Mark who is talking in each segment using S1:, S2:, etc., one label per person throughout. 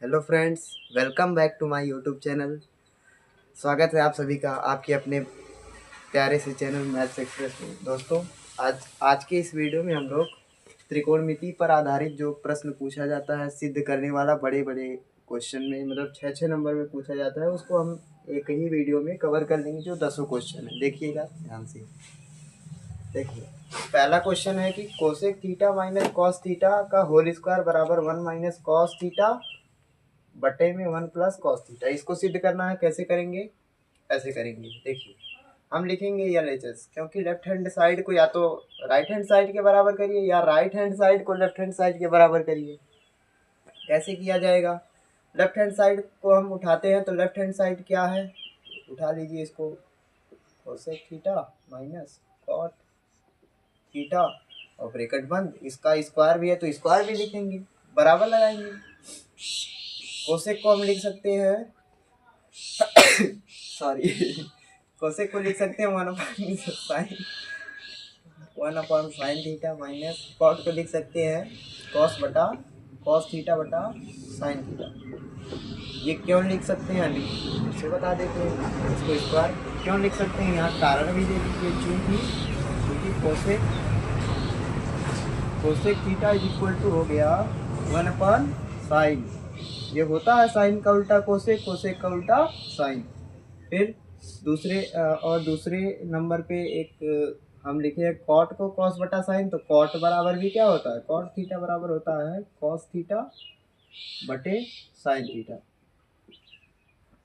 S1: Hello friends, welcome back to my YouTube channel. स्वागत है आप सभी का आपके अपने प्यारे से चैनल मैथ्स एक्सप्रेस में। दोस्तों, आज के इस वीडियो में हम लोग त्रिकोणमिति पर आधारित जो प्रश्न पूछा जाता है सिद्ध करने वाला, बड़े बड़े क्वेश्चन में मतलब 6 नंबर में पूछा जाता है, उसको हम एक ही वीडियो में कवर कर लेंगे जो 10 क्वेश्चन है। देखिएगा ध्यान से। देखिए, पहला क्वेश्चन है कि cosec theta minus cos theta का होल स्क्वायर बराबर 1 माइनस कॉस थीटा बटे में 1 प्लस कॉस थीटा। इसको सिद्ध करना है। कैसे करेंगे? ऐसे करेंगे। देखिए, हम लिखेंगे LHS, क्योंकि लेफ्ट हैंड साइड को या तो राइट हैंड साइड के बराबर करिए या राइट हैंड साइड को लेफ्ट हैंड साइड के बराबर करिए। कैसे किया जाएगा? लेफ्ट हैंड साइड को हम उठाते हैं तो लेफ्ट हैंड साइड क्या है, उठा लीजिए इसको। Cosec theta minus cot theta और ब्रैकेट बंद। इसका स्क्वायर भी है तो स्क्वायर भी लिखेंगे, बराबर लगाएंगे। कोसेक को हम लिख सकते हैं सॉरी कोसेक को लिख सकते हैं 1/sin थीटा माइनस कॉट को लिख सकते हैं कॉस थीटा बटा साइन थीटा। ये क्यों लिख सकते हैं अभी इसे बता देते हैं। इसको स्क्वायर क्यों लिख सकते हैं, यहाँ कारण भी दे दीजिए। क्योंकि cosec theta is equal to हो गया 1/sin। ये होता है साइन का उल्टा कोसेक, कोसेक का उल्टा साइन। फिर दूसरे नंबर पे एक हम लिखे कॉट को कॉस बटा साइन, तो कॉट बराबर भी क्या होता है, कॉट थीटा बराबर होता है कॉस थीटा बटे साइन थीटा।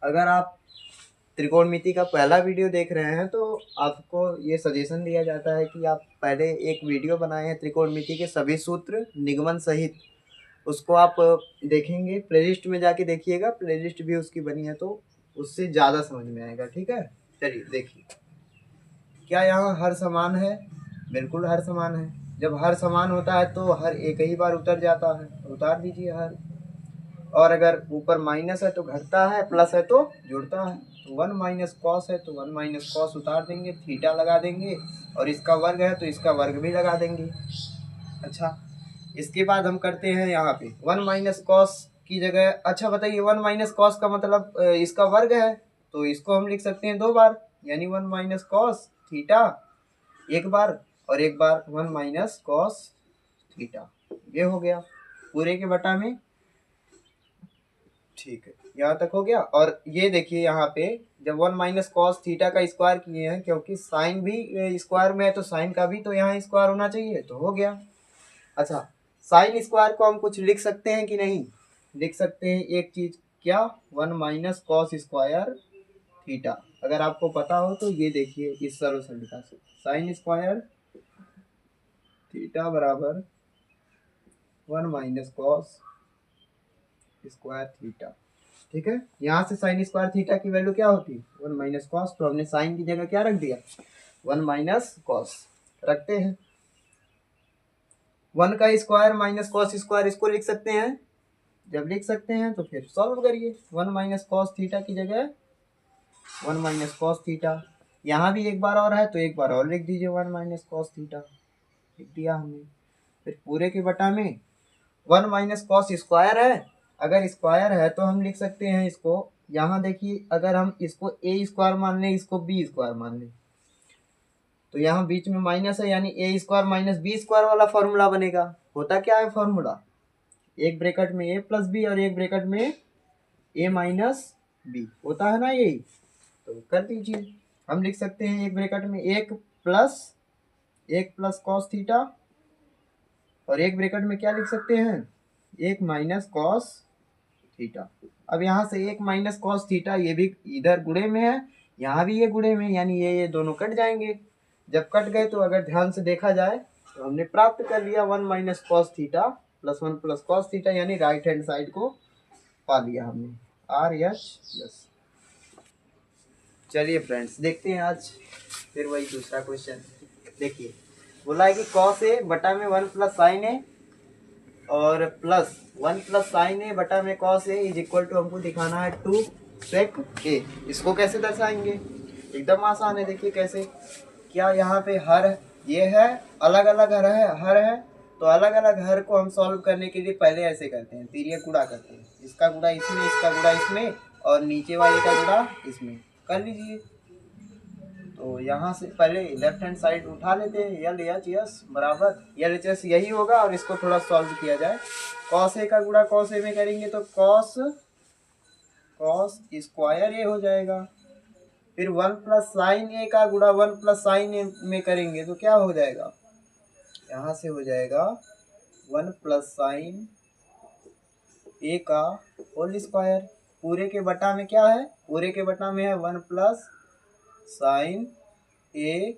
S1: अगर आप त्रिकोणमिति का पहला वीडियो देख रहे हैं तो आपको ये सजेशन दिया जाता है कि आप पहले एक वीडियो बनाए हैं त्रिकोणमिति के सभी सूत्र निगमन सहित, उसको आप देखेंगे। प्लेलिस्ट में जाके देखिएगा, प्लेलिस्ट भी उसकी बनी है तो उससे ज़्यादा समझ में आएगा। ठीक है, चलिए देखिए। क्या यहाँ हर समान है? बिल्कुल हर समान है। जब हर समान होता है तो हर एक ही बार उतर जाता है, उतार दीजिए हर। और अगर ऊपर माइनस है तो घटता है, प्लस है तो जुड़ता है। तो 1 माइनस कॉस है तो 1 माइनस कॉस उतार देंगे, थीटा लगा देंगे, और इसका वर्ग है तो इसका वर्ग भी लगा देंगे। अच्छा, इसके बाद हम करते हैं यहाँ पे 1 माइनस कॉस की जगह। अच्छा बताइए, 1 माइनस कॉस का मतलब इसका वर्ग है, तो इसको हम लिख सकते हैं 2 बार, यानी 1 माइनस कॉस थीटा एक बार, और एक बार 1 माइनस कॉस थीटा। ये हो गया पूरे के बटा में। ठीक है, यहाँ तक हो गया। और ये देखिए यहाँ पे जब 1 माइनस कॉस थीटा का स्क्वायर किए हैं, क्योंकि साइन भी स्क्वायर में है तो साइन का भी तो यहाँ स्क्वायर होना चाहिए, तो हो गया। अच्छा, साइन स्क्वायर को हम कुछ लिख सकते हैं कि नहीं? लिख सकते हैं एक चीज, क्या? 1 माइनस कॉस स्क्वायर थीटा। अगर आपको पता हो तो ये देखिए इस सरल सरलता से, साइन स्क्वायर थीटा बराबर 1 माइनस कॉस स्क्वायर थीटा। ठीक है, यहाँ से साइन स्क्वायर थीटा की वैल्यू क्या होती है? 1 माइनस कॉस। तो हमने साइन की जगह क्या रख दिया? 1 माइनस कॉस रखते हैं। 1 का स्क्वायर माइनस कॉस स्क्वायर, इसको लिख सकते हैं। जब लिख सकते हैं तो फिर सॉल्व करिए। 1 माइनस कॉस थीटा की जगह 1 माइनस कॉस थीटा। यहाँ भी एक बार और है तो एक बार और लिख दीजिए 1 माइनस कॉस थीटा, लिख दिया हमने। फिर पूरे के बटा में 1 माइनस कॉस स्क्वायर है। अगर स्क्वायर है तो हम लिख सकते हैं इसको, यहाँ देखिए, अगर हम इसको ए स्क्वायर मान लें, इसको बी स्क्वायर मान लें, तो यहाँ बीच में माइनस है, यानी ए स्क्वायर माइनस बी स्क्वायर वाला फॉर्मूला बनेगा। होता क्या है फॉर्मूला? एक ब्रैकेट में ए प्लस बी और एक ब्रैकेट में ए माइनस बी, होता है ना यही। तो कर दीजिए। हम लिख सकते हैं एक ब्रैकेट में एक प्लस कॉस थीटा, और एक ब्रैकेट में क्या लिख सकते हैं? एक माइनस कॉस थीटा। अब यहाँ से एक माइनस कॉस थीटा, ये भी इधर गुणे में है, यहाँ भी ये गुणे में, यानी ये दोनों कट जाएंगे। जब कट गए तो अगर ध्यान से देखा जाए तो हमने प्राप्त कर लिया 1 minus cos theta plus 1 plus cos theta, यानी राइट हैंड साइड को पा लिया हमने, RHS। चलिए फ्रेंड्स, देखते हैं आज फिर वही दूसरा क्वेश्चन। देखिए, बोला है कि कॉस ए बटा में 1 प्लस साइन ए और प्लस 1 प्लस साइन ए बटा में cos a is equal to, हमको दिखाना है 2 सेक ए। इसको कैसे दर्शाएंगे? एकदम आसान है। देखिए कैसे, क्या यहाँ पे हर ये है, अलग अलग हर है, तो अलग अलग हर को हम सॉल्व करने के लिए पहले ऐसे करते हैं, तिर्यक गुणा करते हैं, इसका गुणा इसमें, इसका गुणा इसमें और नीचे वाले का गुणा इसमें कर लीजिए। तो यहाँ से पहले लेफ्ट हैंड साइड उठा लेते हैं, यल एच एस बराबर यल एच एस यही होगा, और इसको थोड़ा सॉल्व किया जाए। कॉस ए का गुणा कॉस ए में करेंगे तो कॉस स्क्वायर ए हो जाएगा। फिर 1 प्लस साइन ए का गुणा 1 प्लस साइन ए में करेंगे तो क्या हो जाएगा, यहाँ से हो जाएगा 1 प्लस साइन ए का होल स्क्वायर। पूरे के बटा में क्या है, पूरे के बटा में है 1 प्लस साइन ए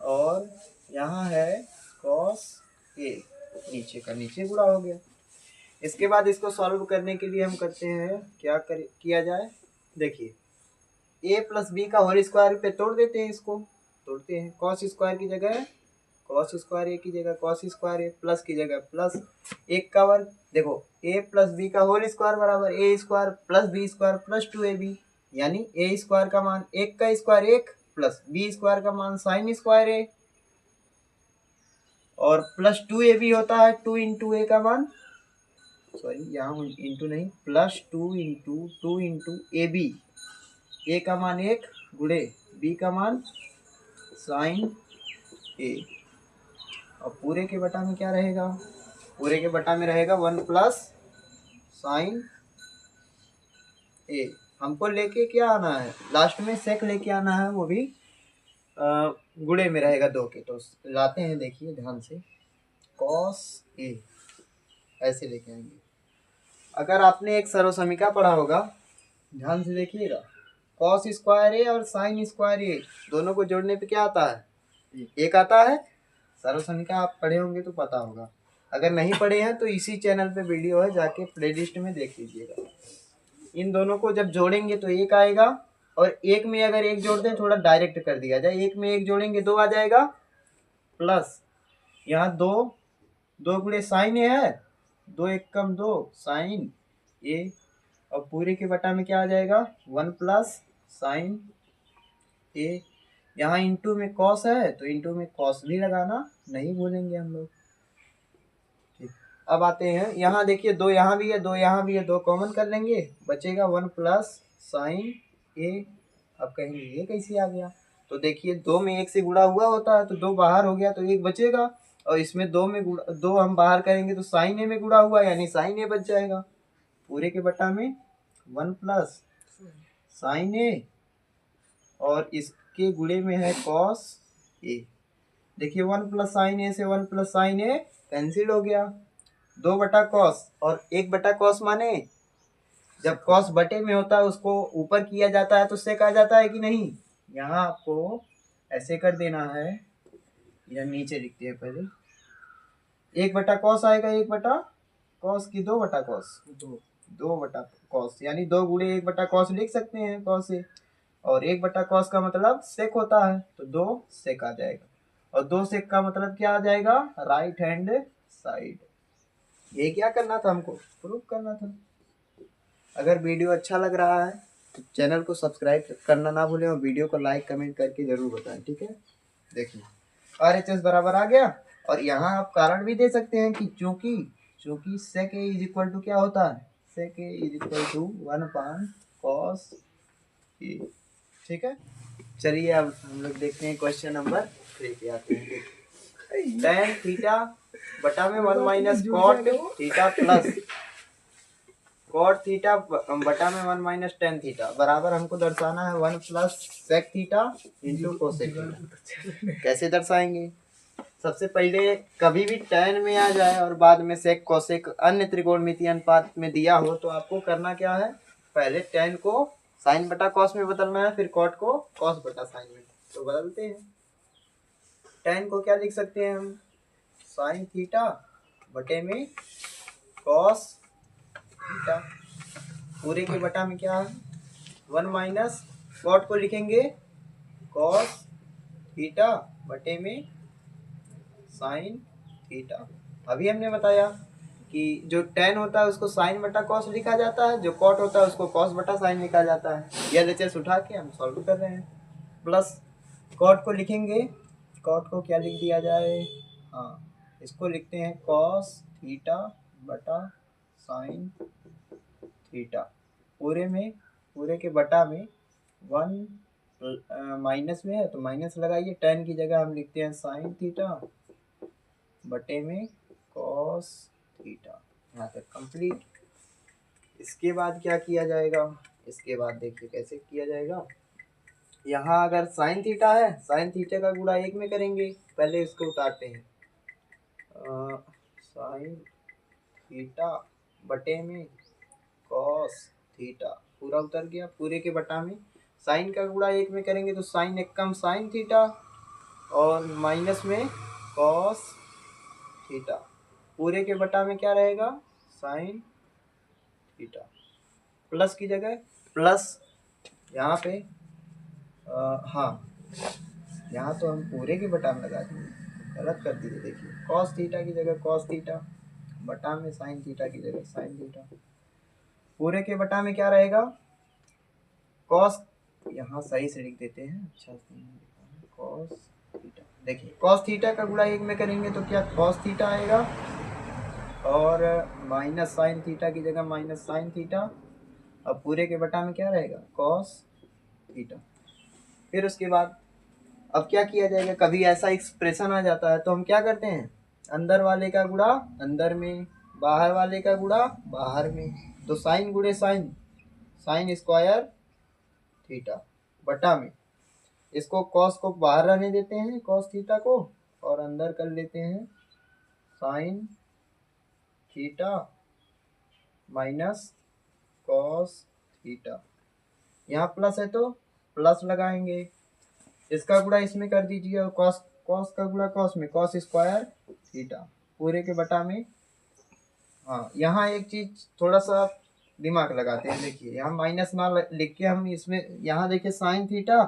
S1: और यहाँ है कॉस ए, नीचे का नीचे गुणा हो गया। इसके बाद इसको सॉल्व करने के लिए हम करते हैं क्या किया जाए, देखिए ए प्लस बी का होल स्क्वायर पे तोड़ देते हैं, इसको तोड़ते हैं। कॉस स्क्वायर की जगह कॉस स्क्वायर ए की जगह कॉस स्क्वायर ए, प्लस की जगह प्लस, एक का वर्ग, देखो ए प्लस बी का होल स्क्वायर बराबर A square plus B square plus 2ab, यानी ए स्क्वायर का मान एक का स्क्वायर एक प्लस बी स्क्वायर का मान साइन स्क्वायर ए और प्लस 2ab होता है 2 इंटू ए का मान, सॉरी यहाँ इंटू नहीं, प्लस 2 इंटू ए बी, ए का मान एक गुणे बी का मान साइन ए, और पूरे के बटा में क्या रहेगा, पूरे के बटा में रहेगा 1 प्लस साइन ए। हमको लेके क्या आना है, लास्ट में सेक लेके आना है, वो भी गुणे में रहेगा 2 के, तो लाते हैं, देखिए ध्यान से, कॉस ए ऐसे लेके आएंगे। अगर आपने एक सर्वसमीका पढ़ा होगा, ध्यान से देखिएगा, कॉस स्क्वायर ए और साइन स्क्वायर ए दोनों को जोड़ने पे क्या आता है, एक आता है। सर्वसमीका आप पढ़े होंगे तो पता होगा, अगर नहीं पढ़े हैं तो इसी चैनल पे वीडियो है, जाके प्लेलिस्ट में देख लीजिएगा। इन दोनों को जब जोड़ेंगे तो एक आएगा, और एक में अगर एक जोड़ दें, थोड़ा डायरेक्ट कर दिया जाए, एक में एक जोड़ेंगे 2 आ जाएगा, प्लस यहाँ 2 गुणे साइन ए है, 2 एक कम 2 साइन ए, और पूरे के बटा में क्या आ जाएगा 1 प्लस साइन ए। यहाँ इंटू में कॉस है तो इंटू में कॉस भी लगाना नहीं भूलेंगे हम लोग। ठीक, अब आते हैं यहाँ, देखिए 2 यहाँ भी है 2 यहाँ भी है, 2 कॉमन कर लेंगे, बचेगा 1 प्लस साइन ए। अब कहेंगे ये कैसे आ गया, तो देखिए 2 में 1 से गुणा हुआ होता है तो 2 बाहर हो गया तो 1 बचेगा, और इसमें 2 में 2 हम बाहर करेंगे तो साइन ए में गुणा हुआ यानी साइन ए बच जाएगा। पूरे के बटा में 1 प्लस साइन ए और इसके गुणे में है कॉस ए। देखिए 1 प्लस साइन ए से 1 प्लस साइन ए कैंसिल हो गया, 2 बटा कॉस और 1 बटा कॉस, माने जब कॉस बटे में होता है उसको ऊपर किया जाता है तो सेक आ जाता है कि नहीं। यहाँ आपको ऐसे कर देना है, या नीचे लिखते हैं पहले, 1 बटा कॉस आएगा, 1 बटा कॉस की 2 बटा कॉस, 2 बटा कॉस, यानी 2 गुणे 1 बटा कॉस लिख सकते हैं कॉस से, और 1 बटा कॉस का मतलब सेक होता है तो 2 सेक आ जाएगा, और 2 सेक का मतलब क्या आ जाएगा, राइट हैंड साइड। ये क्या करना था, हमको प्रूफ करना था। अगर वीडियो अच्छा लग रहा है तो चैनल को सब्सक्राइब करना ना भूलें, और वीडियो को लाइक कमेंट करके जरूर बताएं, ठीक है। देखिए RHS बराबर आ गया, और यहाँ आप कारण भी दे सकते हैं कि चूंकि sec A is equal to क्या होता है, sec A is equal to 1 upon cos A, ठीक है। चलिए अब हम लोग देखते हैं क्वेश्चन नंबर 3 पे आते हैं। tan थीटा बटा में 1 minus cot theta plus cot theta बटा में 1 माइनस टेन थीटा बराबर हमको दर्शाना है 1 plus sec theta into cosec theta. कैसे दर्शाएंगे, सबसे पहले कभी भी tan में आ जाए और बाद में सेक कोसेक अन्य त्रिकोणमितीय अनुपात में दिया हो तो आपको करना क्या है, पहले tan को साइन बटा कॉस में बदलना है, फिर कॉट को कॉस बटा साइन में। तो बदलते हैं, tan को क्या लिख सकते हैं हम, साइन थीटा बटे में कॉस थीटा, पूरे के बटा में क्या है 1 माइनस कॉट को लिखेंगे कॉस थीटा बटे में साइन थीटा। अभी हमने बताया कि जो tan होता है उसको साइन बटा कॉस लिखा जाता है, जो कॉट होता है उसको कॉस बटा साइन लिखा जाता है। यह LHS उठा के हम सॉल्व कर रहे हैं। प्लस कॉट को लिखेंगे, कॉट को क्या लिख दिया जाए, हाँ इसको लिखते हैं कॉस थीटा बटा साइन थीटा। पूरे के बटा में 1 माइनस में है तो माइनस लगाइए, टेन की जगह हम लिखते हैं साइन थीटा बटे में कॉस थीटा। यहाँ तक कंप्लीट। इसके बाद क्या किया जाएगा, इसके बाद देखिए कैसे किया जाएगा। यहाँ अगर साइन थीटा है, साइन थीटा का गुणा 1 में करेंगे, पहले इसको उतारते हैं। साइन थीटा बटे में कॉस थीटा, पूरा उतर गया। पूरे के बटा में साइन का गुणा 1 में करेंगे तो साइन एक कम साइन थीटा और माइनस में कॉस थीटा। पूरे के बटा में क्या रहेगा, साइन थीटा। प्लस की जगह प्लस यहाँ पे हाँ, यहाँ तो हम पूरे के बटा में लगा दिए, गलत कर दिए। देखिए कॉस थीटा की जगह कॉस थीटा, बटा में साइन थीटा की जगह साइन थीटा। पूरे के बटा में क्या रहेगा, कॉस, यहाँ सही से लिख देते हैं, अच्छा कॉस थीटा। देखिए कॉस थीटा का गुणा 1 में करेंगे तो क्या कॉस थीटा आएगा, और माइनस साइन थीटा की जगह माइनस साइन थीटा। अब पूरे के बटा में क्या रहेगा, कॉस थीटा। फिर उसके बाद अब क्या किया जाएगा, कभी ऐसा एक्सप्रेशन आ जाता है तो हम क्या करते हैं, अंदर वाले का गुणा अंदर में, बाहर वाले का गुणा बाहर में। तो साइन गुणे साइन, साइन स्क्वायर थीटा बटा में, इसको कॉस को बाहर रहने देते हैं कॉस थीटा को, और अंदर कर लेते हैं sign theta minus cos theta. यहाँ प्लस है तो प्लस लगाएंगे, इसका गुणा इसमें कर दीजिए और कॉस, कॉस का गुणा कॉस में, कॉस स्क्वायर थीटा। पूरे के बटा में, हाँ यहाँ एक चीज थोड़ा सा दिमाग लगाते हैं। देखिए यहाँ माइनस ना लिख के हम इसमें, यहाँ देखिए sign theta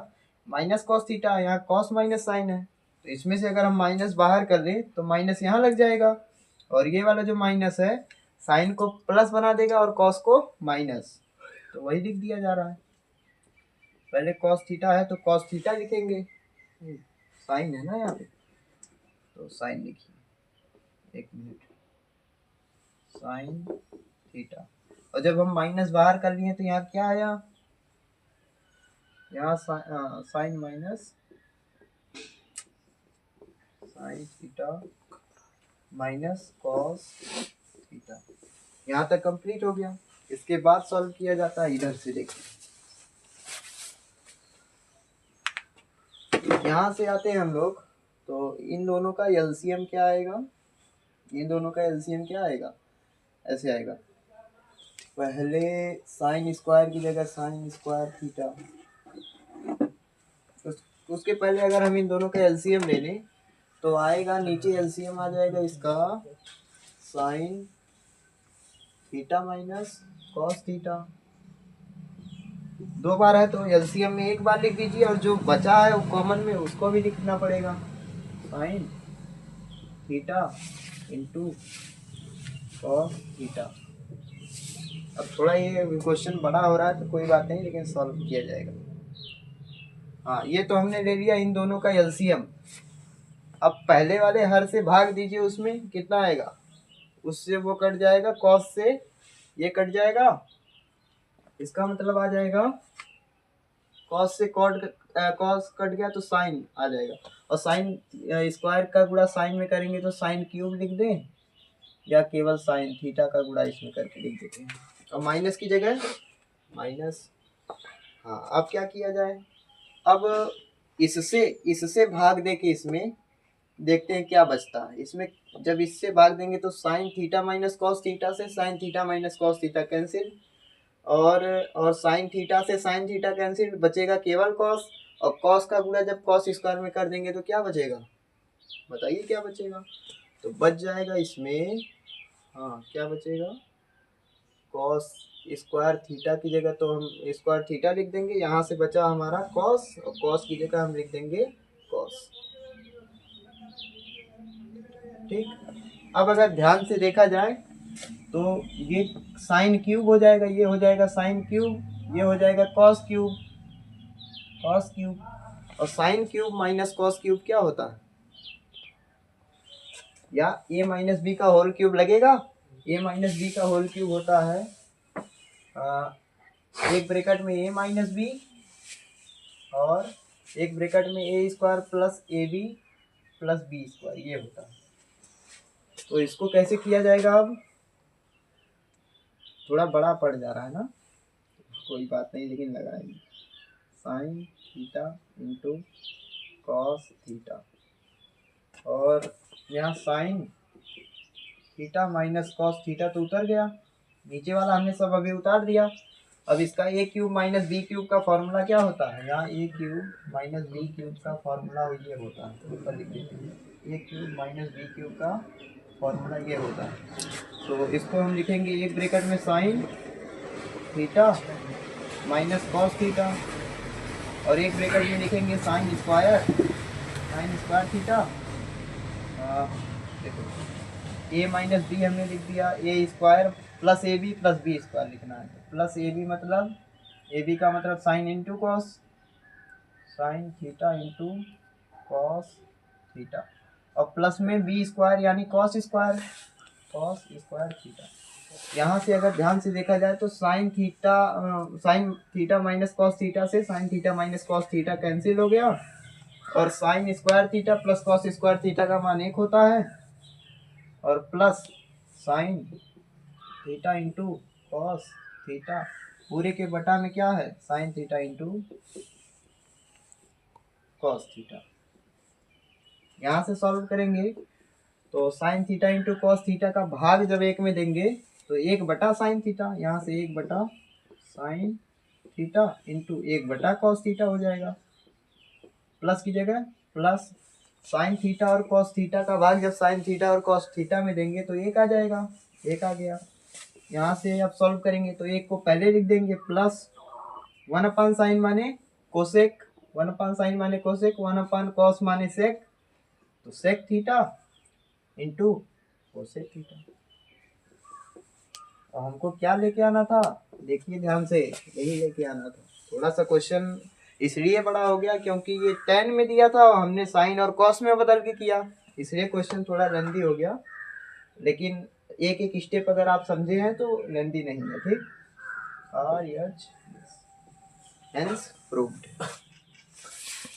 S1: minus cos theta, यहाँ कॉस माइनस साइन है, तो इसमें से अगर हम माइनस बाहर कर दें तो माइनस यहाँ लग जाएगा, और ये वाला जो माइनस है साइन को प्लस बना देगा और कॉस को माइनस, तो वही लिख दिया जा रहा है। पहले कॉस थीटा है तो कॉस थीटा लिखेंगे, साइन है ना यहाँ पे, तो साइन लिखिए, एक मिनट, साइन थीटा। और जब हम माइनस बाहर कर लिए तो यहाँ क्या आया, यहाँ sine minus sine theta minus cos theta. यहाँ तक कंप्लीट हो गया। इसके बाद सॉल्व किया जाता है, इधर से देखिए, यहाँ से आते हैं हम लोग, तो इन दोनों का एलसीएम क्या आएगा, इन दोनों का एलसीएम क्या आएगा, ऐसे आएगा। पहले साइन स्क्वायर की जगह साइन स्क्वायर थीटा, उसके पहले अगर हम इन दोनों का एलसीएम ले लें तो आएगा, नीचे एलसीएम आ जाएगा इसका sign theta minus cos theta. 2 बार है तो एलसीएम में 1 बार लिख दीजिए, और जो बचा है वो कॉमन में उसको भी लिखना पड़ेगा, sign theta into cos theta. अब थोड़ा ये क्वेश्चन बड़ा हो रहा है तो कोई बात नहीं, लेकिन सॉल्व किया जाएगा। हाँ ये तो हमने ले लिया इन दोनों का एलसीएम। अब पहले वाले हर से भाग दीजिए, उसमें कितना आएगा, उससे वो कट जाएगा, कॉस से ये कट जाएगा, इसका मतलब आ जाएगा कॉस से कॉस कट गया तो साइन आ जाएगा, और साइन स्क्वायर का गुणा साइन में करेंगे तो साइन क्यूब लिख दें, या केवल साइन थीटा का गुणा इसमें करके लिख देते हैं, और माइनस की जगह माइनस। हाँ अब क्या किया जाए, अब इससे भाग दे के इसमें देखते हैं क्या बचता है। इसमें जब इससे भाग देंगे तो sine theta minus cos theta से sine theta minus cos theta cancel, और साइन थीटा से साइन थीटा कैंसिल, बचेगा केवल कॉस, और कॉस का गुणा जब कॉस स्क्वायर में कर देंगे तो क्या बचेगा, बताइए क्या बचेगा। तो बच जाएगा इसमें, हाँ क्या बचेगा, कॉस स्क्वायर थीटा की जगह तो हम स्क्वायर थीटा लिख देंगे, यहाँ से बचा हमारा कॉस, और कॉस की जगह हम लिख देंगे कॉस। ठीक, अब अगर ध्यान से देखा जाए तो ये साइन क्यूब हो जाएगा, ये हो जाएगा साइन क्यूब, ये हो जाएगा कॉस क्यूब, कॉस क्यूब, और sine cube minus cos cube क्या होता है, या ए माइनस बी का होल क्यूब लगेगा। ए माइनस बी का होल क्यूब होता है एक ब्रैकेट में ए माइनस बी और एक ब्रैकेट में A square plus A B plus B square, ये होता है। तो इसको कैसे किया जाएगा, अब थोड़ा बड़ा पड़ जा रहा है ना, कोई बात नहीं, लेकिन लगाएंगे sign theta into cos theta, और यहाँ sign theta minus cos theta तो उतर गया, नीचे वाला हमने सब अभी उतार दिया। अब इसका ए क्यूब माइनस बी क्यूब का फॉर्मूला क्या होता है, यहाँ ए क्यूब माइनस बी क्यूब का फॉर्मूला ये होता है, तो ऊपर लिख देते हैं ए क्यूब माइनस बी क्यूब का फॉर्मूला ये होता है। तो इसको हम लिखेंगे एक ब्रैकेट में sign theta minus cos theta, और एक ब्रैकेट में लिखेंगे साइन स्क्वायर थीटा। देखो ए माइनस बी हमने लिख दिया, A square plus A B square लिखना है। प्लस ए बी मतलब ए बी का मतलब sine into cos, sine theta into cos theta, और प्लस में बी स्क्वायर यानी कॉस स्क्वायर थीटा। यहाँ से अगर ध्यान से देखा जाए तो sine theta minus cos theta से sine theta minus cos theta cancel हो गया, और sine square theta plus cos square theta का मान एक होता है, और plus sine theta into cos theta पूरे के बटा में क्या है, sign theta into cos theta. यहाँ से सॉल्व करेंगे तो sine theta into cos theta का भाग जब एक में देंगे तो एक बटा साइन थीटा, यहाँ से एक बटा साइन थीटा इंटू एक बटा कॉस थीटा हो जाएगा, प्लस की जगह प्लस साइन थीटा और कॉस थीटा का भाग जब साइन थीटा और कॉस थीटा में देंगे तो एक आ जाएगा, एक आ गया। यहाँ से अब सॉल्व करेंगे तो एक को पहले लिख देंगे प्लस 1/sin माने कोसेक, 1/sin माने कोसेक, 1/cos माने सेक, तो sec theta into cosec theta. और हमको क्या लेके आना था, देखिए ध्यान से, यही लेके आना था। थोड़ा सा क्वेश्चन इसलिए बड़ा हो गया क्योंकि ये tan में दिया था और हमने साइन और कॉस में बदल के किया, इसलिए क्वेश्चन थोड़ा लेंदी हो गया, लेकिन एक एक स्टेप अगर आप समझे हैं तो लेंदी नहीं है, ठीक। Hence proved.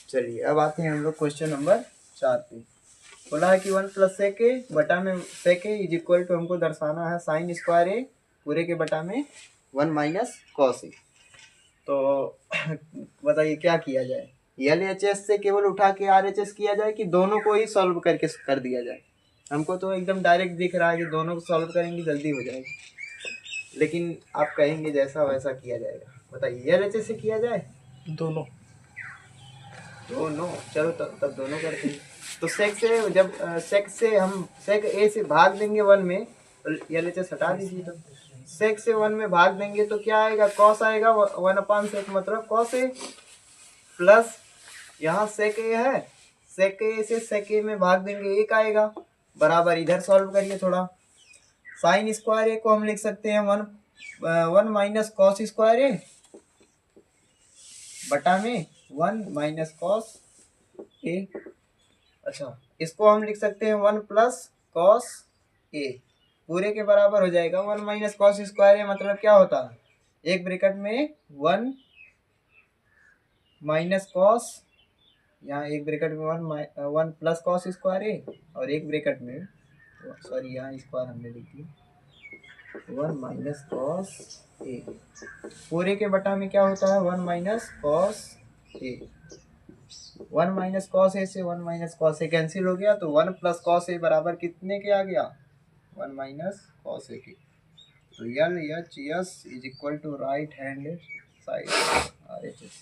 S1: चलिए अब आते हैं हम लोग क्वेश्चन नंबर 4 पे। बोला है कि 1 प्लस सेक ए बटा में सेक ए इज इक्वल टू, हमको दर्शाना है साइन स्क्वायर ए पूरे के बटा में 1 माइनस कॉस ए। तो बताइए क्या किया जाए, LHS से केवल उठा के RHS किया जाए कि दोनों को ही सॉल्व करके कर दिया जाए। हमको तो एकदम डायरेक्ट दिख रहा है कि दोनों को सॉल्व करेंगे जल्दी हो जाएगी, लेकिन आप कहेंगे जैसा वैसा किया जाएगा। बताइए LHS से किया जाए,
S2: दोनों
S1: चलो तब दोनों करते हैं। तो सेक से जब सेक से हम सेक ए से भाग देंगे 1 में, तो LHS हटा दीजिए। तो सेक से 1 में भाग देंगे तो क्या आएगा, कॉस आएगा, 1/सेक मतलब कॉस ए, प्लस यहाँ सेक ए है, सेक ए से सेक ए में भाग देंगे एक आएगा, बराबर इधर सॉल्व करिए थोड़ा। साइन स्क्वायर ए को हम लिख सकते हैं 1 माइनस कॉस स्क्वायर ए बटा में 1 माइनस कॉस ए। अच्छा, इसको हम लिख सकते हैं 1 प्लस कॉस ए पूरे के बराबर हो जाएगा 1 माइनस कॉस स्क्वायर ए, मतलब क्या होता है, एक ब्रैकेट में 1 माइनस कॉस, यहाँ एक ब्रैकेट में 1 प्लस कॉस स्क्वायर ए, और एक ब्रैकेट में सॉरी यहाँ स्क्वायर हमने लिख दिया 1 माइनस कॉस ए पूरे के बटा में क्या होता है 1 minus cos A. 1 minus cos A से 1 माइनस कॉस ए कैंसिल हो गया, तो 1 प्लस कॉस ए बराबर कितने के आ गया, 1 माइनस कॉस ए के। तो LHS is equal to right hand side RHS,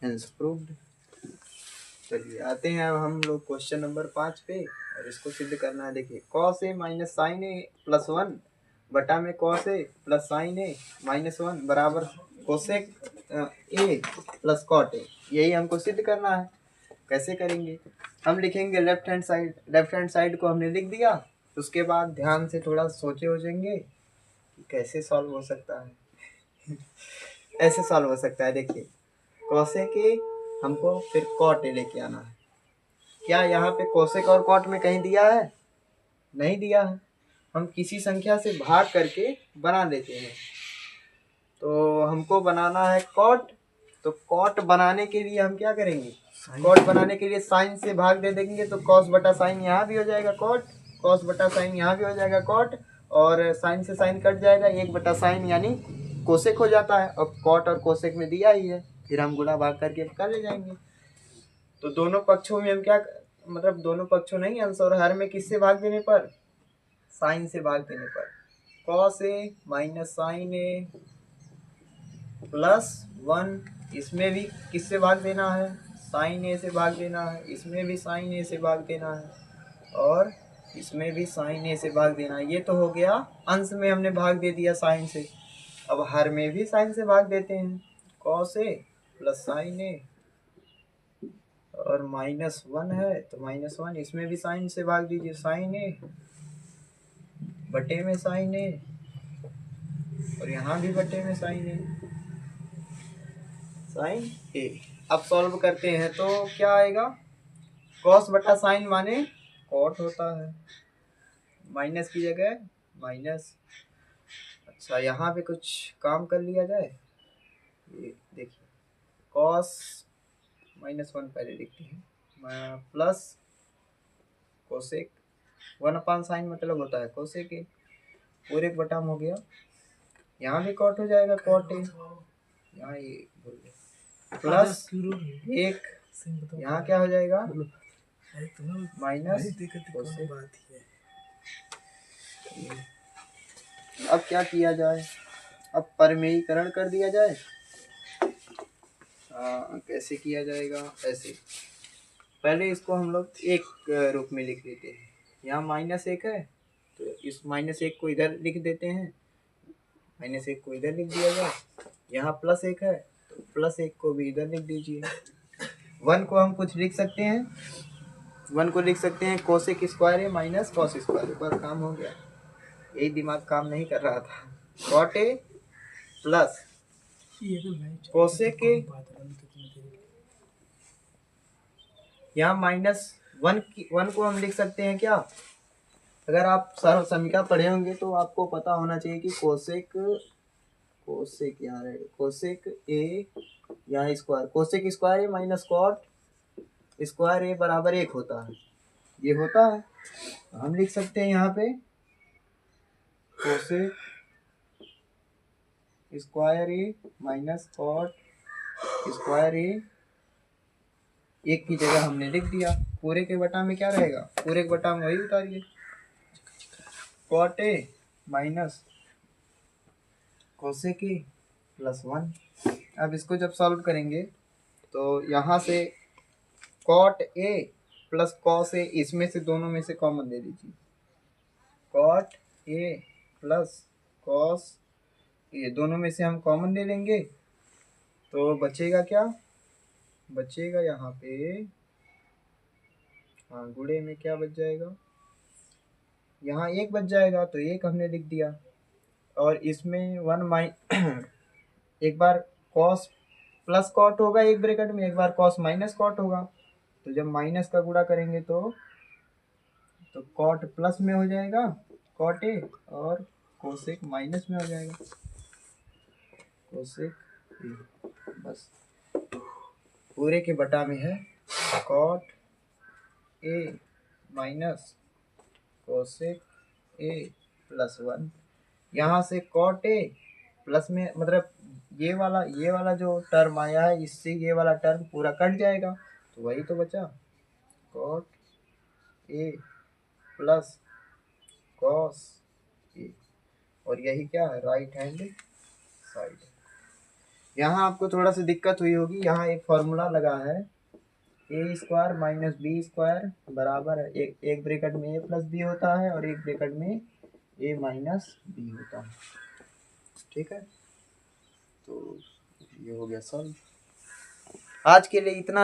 S1: hence proved. चलिए आते हैं अब हम लोग क्वेश्चन नंबर 5 पे, और इसको सिद्ध करना है। देखिए cos a minus sine a plus 1 बटा में cos a plus sine a minus 1 बराबर cosec A plus cot a, यही हमको सिद्ध करना है। कैसे करेंगे, हम लिखेंगे लेफ्ट हैंड साइड को हमने लिख दिया, उसके बाद ध्यान से थोड़ा सोचे हो जाएंगे कि कैसे सॉल्व हो सकता है ऐसे सॉल्व हो सकता है। देखिए कोसेक ए हमको फिर कॉट ए लेके आना है। क्या यहाँ पे कोसेक और कॉट में कहीं दिया है, नहीं दिया है, हम किसी संख्या से भाग करके बना लेते हैं। तो हमको बनाना है कॉट, तो कॉट बनाने के लिए हम क्या करेंगे, कॉट बनाने के लिए साइन से भाग दे देंगे, तो कॉस बटा साइन यहाँ भी हो जाएगा कॉट, कॉस बटा साइन यहाँ भी हो जाएगा कॉट, और साइन से साइन कट जाएगा, 1 बटा साइन यानी कोसेक हो जाता है। अब कॉट और कोसेक में दिया ही है, फिर हम गुणा भाग करके कर ले जाएंगे। तो दोनों पक्षों में हम क्या, मतलब दोनों पक्षों नहीं, अंश और हर में किससे भाग देने पर, साइन से भाग देने पर, cos a minus sine a plus 1, इसमें भी किससे भाग देना है, साइन ए से भाग देना है, इसमें भी साइन ए से भाग देना है, और इसमें भी साइन ए से भाग देना है। ये तो हो गया अंश में हमने भाग दे दिया साइन से। अब हर में भी साइन से भाग देते हैं, कॉस ए प्लस साइन ए, और -1 है तो -1, इसमें भी साइन से भाग दीजिए, साइन ए बटे में साइन ए, और यहाँ भी बटे में साइन ए, साइन ए। अब सॉल्व करते हैं तो क्या आएगा, कॉस बटा साइन माने कॉट होता है, माइनस की जगह माइनस। अच्छा यहाँ पे कुछ काम कर लिया जाए, ये देखिए कॉस -1 पहले लिखते हैं, प्लस कोसेक 1/sin मतलब होता है कोसेक ए, पूरे बटा में हो गया, यहाँ भी कॉट हो जाएगा कॉट ए, यहाँ ये बोल गया, प्लस 1, यहाँ क्या हो जाएगा माइनस कोसेक। अब क्या किया जाए, अब परिमेयीकरण कर दिया जाए। कैसे किया जाएगा, ऐसे पहले इसको हम लोग एक रूप में लिख लेते हैं, यहाँ -1 है तो इस -1 को इधर लिख देते हैं, -1 को इधर लिख दिया जाए, यहाँ +1 है तो +1 को भी इधर लिख दीजिए। 1 को हम कुछ लिख सकते हैं, 1 को लिख सकते हैं कोसेक स्क्वायर ए माइनस कॉस स्क्वायर, बस काम हो गया, यही दिमाग काम नहीं कर रहा था। Cot A plus cosec a, यहाँ -1 को हम लिख सकते हैं क्या, अगर आप सर्व समीकरण पढ़े होंगे तो आपको पता होना चाहिए कि कोसेक यहाँ रहेगा, कोसेक ए यहाँ स्क्वायर, कोसेक स्क्वायर ए माइनस कॉट स्क्वायर ए बराबर 1 होता है, ये होता है। हम लिख सकते हैं यहाँ पे कोसेक स्क्वायर ए माइनस कॉट स्क्वायर ए, 1 की जगह हमने लिख दिया, पूरे के बटा में क्या रहेगा, पूरे के बटा में वही उतारिए, कॉट ए माइनस कोसेक ए प्लस 1। अब इसको जब सॉल्व करेंगे तो यहाँ से cot A plus cos A, इसमें से दोनों में से कॉमन ले लीजिए, cot A plus cos A, दोनों में से हम कॉमन ले लेंगे तो बचेगा क्या, बचेगा यहाँ पे, हाँ गुणे में क्या बच जाएगा, यहाँ 1 बच जाएगा तो 1 हमने लिख दिया, और इसमें 1 एक बार कॉस प्लस कॉट होगा एक ब्रैकेट में, एक बार कॉस माइनस कॉट होगा, तो जब माइनस का गुणा करेंगे तो कॉट प्लस में हो जाएगा कॉट ए, और कोसेक माइनस में हो जाएगा कोसेक ए, बस पूरे के बटा में है कॉट ए माइनस कोसेक ए प्लस 1। यहाँ से कॉट ए प्लस में मतलब ये वाला जो टर्म आया है, इससे ये वाला टर्म पूरा कट जाएगा, तो वही तो बचा कॉट ए प्लस कॉस ए, और यही क्या है राइट हैंड साइड। यहाँ आपको थोड़ा सा दिक्कत हुई होगी, यहाँ एक फॉर्मूला लगा है ए स्क्वायर माइनस बी स्क्वायर बराबर है, एक ब्रैकेट में ए प्लस बी होता है और एक ब्रैकेट में ए माइनस बी होता है, ठीक है। तो ये हो गया सॉल्व। आज के लिए इतना।